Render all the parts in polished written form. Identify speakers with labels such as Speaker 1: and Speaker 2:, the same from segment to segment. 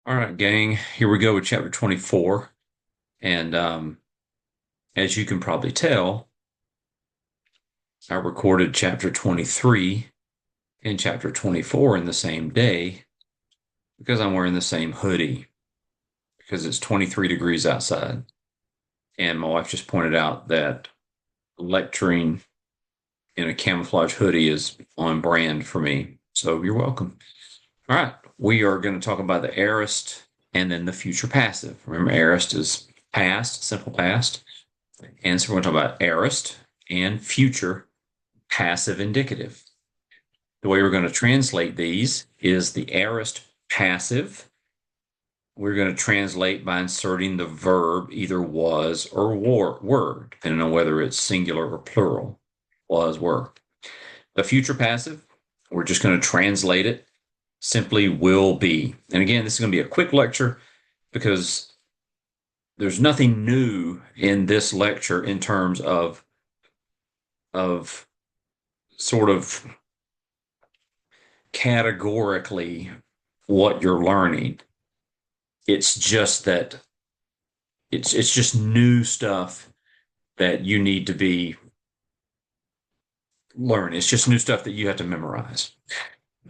Speaker 1: All right, gang, here we go with chapter 24. And as you can probably tell, I recorded chapter 23 and chapter 24 in the same day because I'm wearing the same hoodie because it's 23 degrees outside. And my wife just pointed out that lecturing in a camouflage hoodie is on brand for me. So you're welcome. All right, we are going to talk about the aorist and then the future passive. Remember, aorist is past, simple past. And so we're going to talk about aorist and future passive indicative. The way we're going to translate these is the aorist passive. We're going to translate by inserting the verb either was or were, depending on whether it's singular or plural. Was, were. The future passive, we're just going to translate it simply will be. And again, this is going to be a quick lecture because there's nothing new in this lecture in terms of sort of categorically what you're learning. It's just that it's just new stuff that you need to be learn. It's just new stuff that you have to memorize.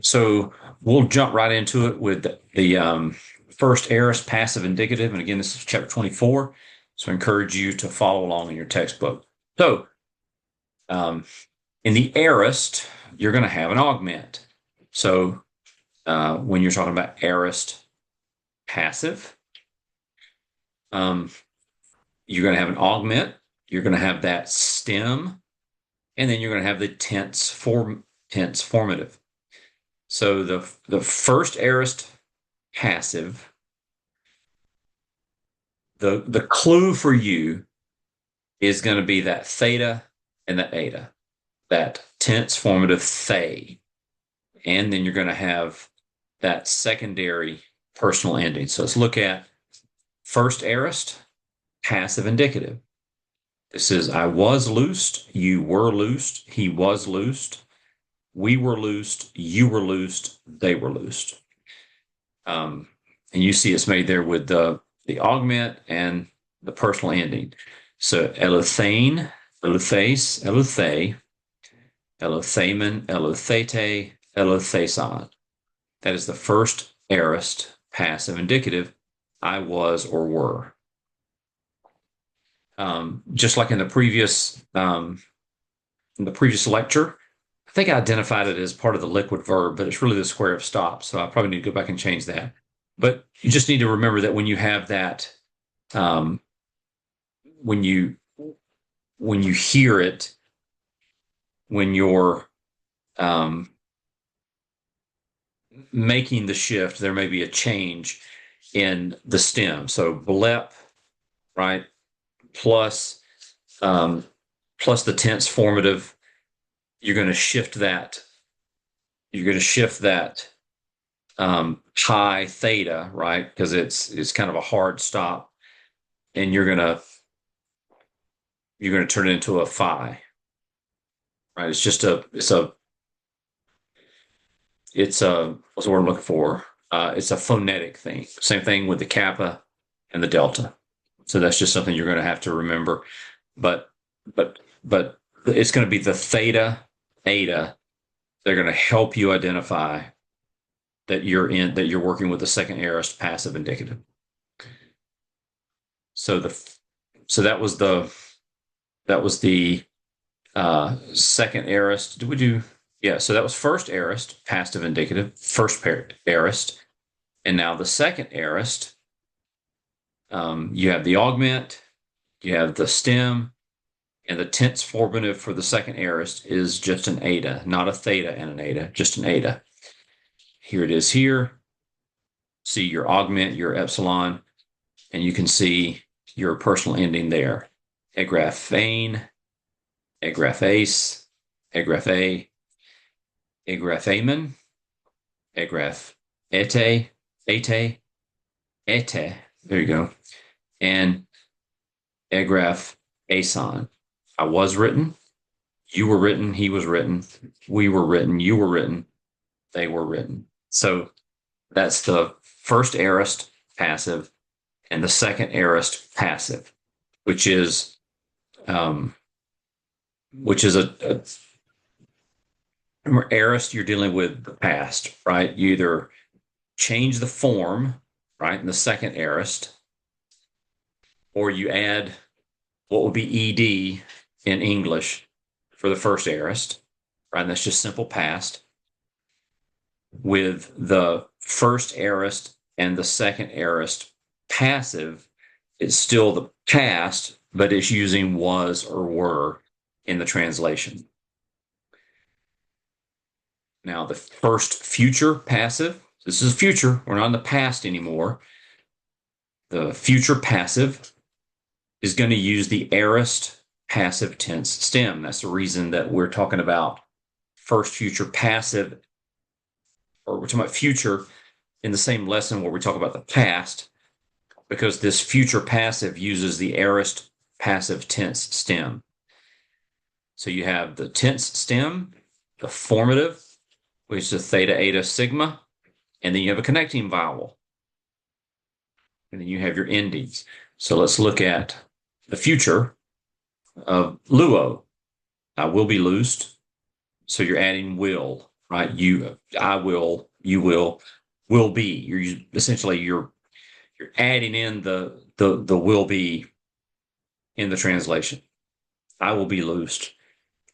Speaker 1: So we'll jump right into it with the first aorist passive indicative. And again, this is chapter 24. So I encourage you to follow along in your textbook. So um, in the aorist, you're going to have an augment. So when you're talking about aorist passive, you're going to have an augment, you're going to have that stem, and then you're going to have the tense formative. So the first aorist passive, the clue for you is going to be that theta and that eta, that tense formative they. And then you're going to have that secondary personal ending. So let's look at first aorist, passive indicative. This is I was loosed, you were loosed, he was loosed, we were loosed, you were loosed, they were loosed. And you see it's made there with the augment and the personal ending. So eluthane, eluthase, eluthe, eluthamen, eluthete, eluthason. That is the first aorist passive indicative, I was or were. Just like in the previous lecture, I think I identified it as part of the liquid verb, but it's really the square of stop. So I probably need to go back and change that. But you just need to remember that when you have that, um, when you hear it, when you're making the shift, there may be a change in the stem. So blep, right, plus plus the tense formative, you're going to shift that. You're going to shift that high theta, right? Because it's kind of a hard stop, and you're gonna turn it into a phi, right? It's a what's the word I'm looking for? It's a phonetic thing. Same thing with the kappa and the delta. So that's just something you're going to have to remember. But but it's going to be the theta, eta. They're going to help you identify that you're working with the second aorist passive indicative. So that was the second aorist. Did we do? Yeah. So that was first aorist passive indicative, first aorist, and now the second aorist. You have the augment, you have the stem, and the tense formative for the second aorist is just an eta, not a theta and an eta, just an eta. Here it is here. See your augment, your epsilon, and you can see your personal ending there. Agraphane, agraphase, agraphe, agraphamen, agraph ete, ete, ete. There you go. And agraph ason. I was written, you were written, he was written, we were written, you were written, they were written. So That's the first aorist passive and the second aorist passive, which is um, a aorist. You're dealing with the past, right? You either change the form, right, in the second aorist, or you add what would be ed in English for the first aorist, right? And that's just simple past. With the first aorist and the second aorist passive, it's still the past, but it's using was or were in the translation. Now, the first future passive, this is future, we're not in the past anymore. The future passive is going to use the aorist passive tense stem. That's the reason that we're talking about first future passive, or we're talking about future in the same lesson where we talk about the past, because this future passive uses the aorist passive tense stem. So you have the tense stem, the formative, which is theta, eta, sigma, and then you have a connecting vowel. And then you have your endings. So let's look at the future of luo. I will be loosed. So you're adding will, right? I will, you will be. You're essentially you're adding in the will be in the translation. I will be loosed.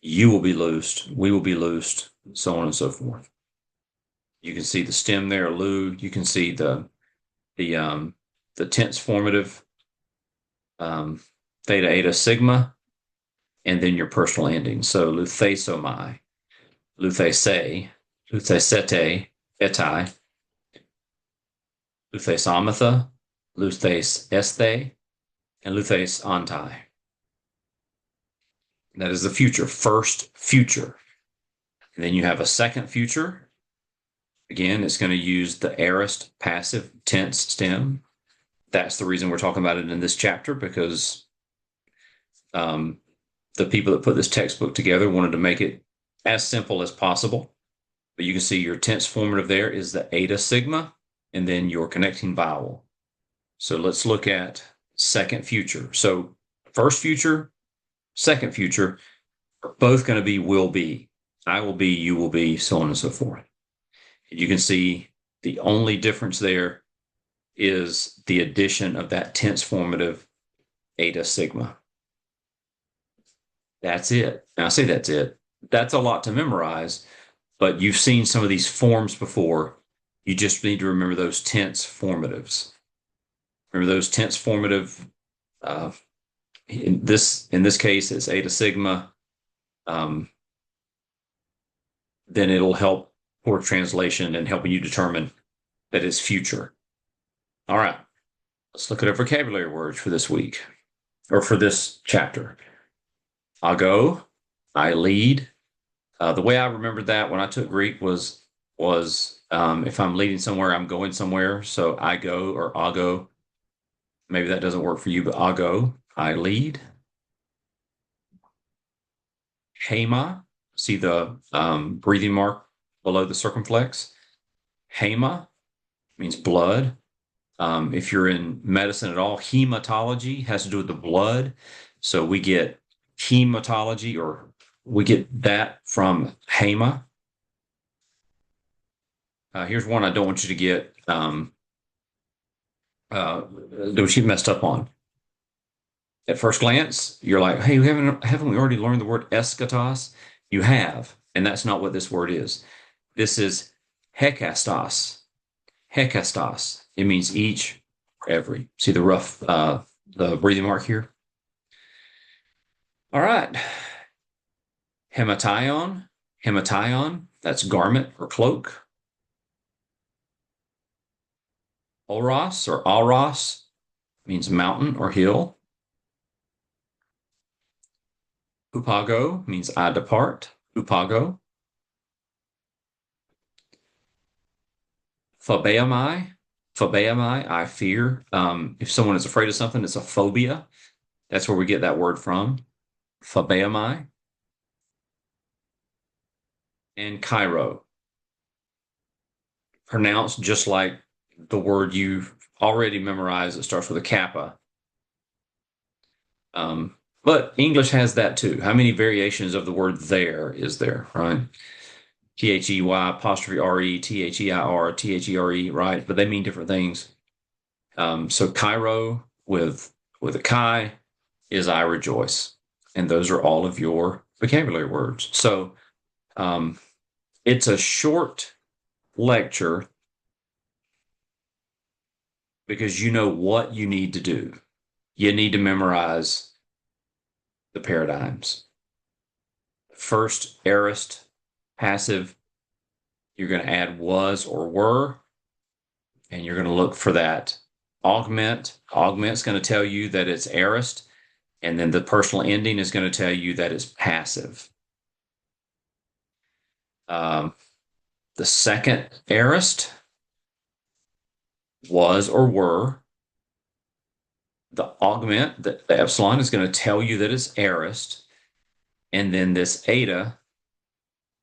Speaker 1: You will be loosed. We will be loosed. So on and so forth. You can see the stem there, lu. You can see the tense formative, theta, eta, sigma, and then your personal ending. So luthesomai, luthese, luthesete, etai, luthesamatha, luthes esthe, and luthes antai. That is the future, first future. And then you have a second future. Again, it's going to use the aorist passive tense stem. That's the reason we're talking about it in this chapter, because the people that put this textbook together wanted to make it as simple as possible. But you can see your tense formative there is the eta sigma, and then your connecting vowel. So let's look at second future. So first future, second future are both going to be will be. I will be, you will be, so on and so forth. You can see the only difference there is the addition of that tense formative eta sigma. That's it. Now I say that's it. That's a lot to memorize, but you've seen some of these forms before. You just need to remember those tense formatives. Remember those tense formative. In this case, it's eta sigma. Then it'll help for translation and helping you determine that it's future. All right, let's look at our vocabulary words for this week, or for this chapter. I go, I lead. The way I remembered that when I took Greek was if I'm leading somewhere, I'm going somewhere. So I go or I'll go. Maybe that doesn't work for you, but I'll go. I lead. Hema. See the breathing mark below the circumflex. Hema means blood. If you're in medicine at all, hematology has to do with the blood. So we get hematology, or we get that from hema. Here's one I don't want you to get that she messed up on. At first glance, you're like, hey, haven't we already learned the word eschatos? You have, and that's not what this word is. This is hekastos. Hekastos. It means each or every. See the rough, the breathing mark here? All right. Hematation. Hematation, that's garment or cloak. Oros or Aros means mountain or hill. Upago means I depart. Upago. Phobeamai. Phobeamai, I fear. If someone is afraid of something, it's a phobia. That's where we get that word from. Phobeamai. And Cairo. pronounced just like the word you've already memorized that starts with a kappa. But English has that too. How many variations of the word there is there, right? They apostrophe re, their, there, right? But they mean different things. So Cairo with a chi is I rejoice, and those are all of your vocabulary words. So it's a short lecture because you know what you need to do. You need to memorize the paradigms. First, aorist, passive. You're going to add was or were, and you're going to look for that augment. Augment's going to tell you that it's aorist, and then the personal ending is going to tell you that it's passive. The second aorist, was or were. The augment, the epsilon, is going to tell you that it's aorist, and then this eta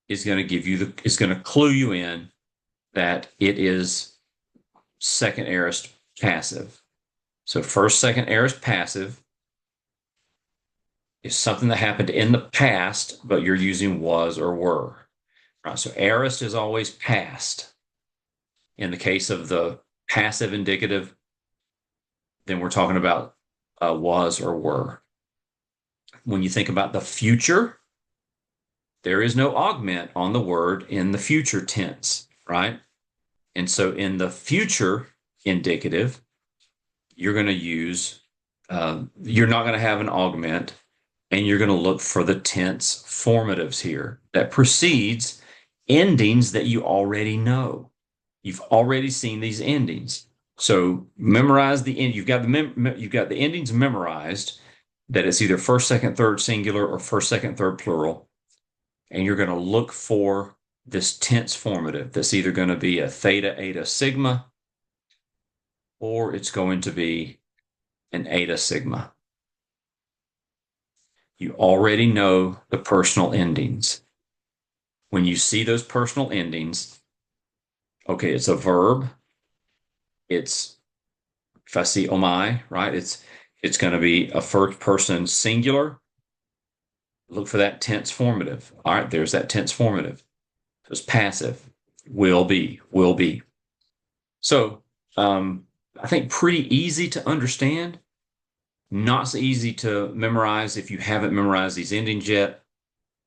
Speaker 1: is going to give you is going to clue you in that it is second aorist passive. So first, second aorist passive is something that happened in the past, but you're using was or were. Right? So aorist is always past. In the case of the passive indicative, then we're talking about was or were. When you think about the future, there is no augment on the word in the future tense, right? And so in the future indicative, you're going to use, you're not going to have an augment, and you're going to look for the tense formatives here that precedes endings that you already know. You've already seen these endings. So memorize the end. You've got the endings memorized, that it's either first, second, third singular or first, second, third plural. And you're going to look for this tense formative that's either going to be a theta, eta, sigma, or it's going to be an eta, sigma. You already know the personal endings. When you see those personal endings, okay, it's a verb. It's, if I see omai, right, it's going to be a first person singular. Look for that tense formative. All right, there's that tense formative. So it's passive. Will be, will be. So I think pretty easy to understand. Not so easy to memorize if you haven't memorized these endings yet.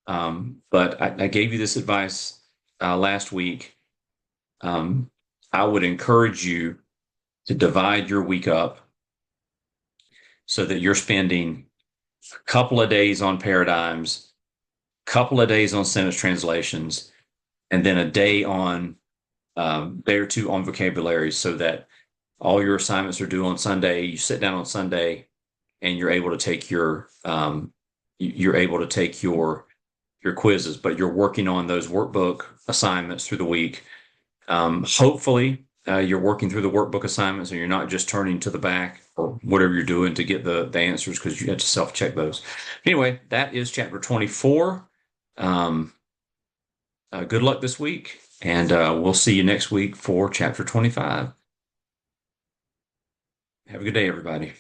Speaker 1: But I gave you this advice last week. I would encourage you to divide your week up so that you're spending a couple of days on paradigms, a couple of days on sentence translations, and then a day or two on vocabulary, so that all your assignments are due on Sunday. You sit down on Sunday, and you're able to take your quizzes, but you're working on those workbook assignments through the week. Hopefully, you're working through the workbook assignments, and you're not just turning to the back or whatever you're doing to get the answers, because you have to self-check those. Anyway, that is chapter 24. Good luck this week, and we'll see you next week for chapter 25. Have a good day, everybody.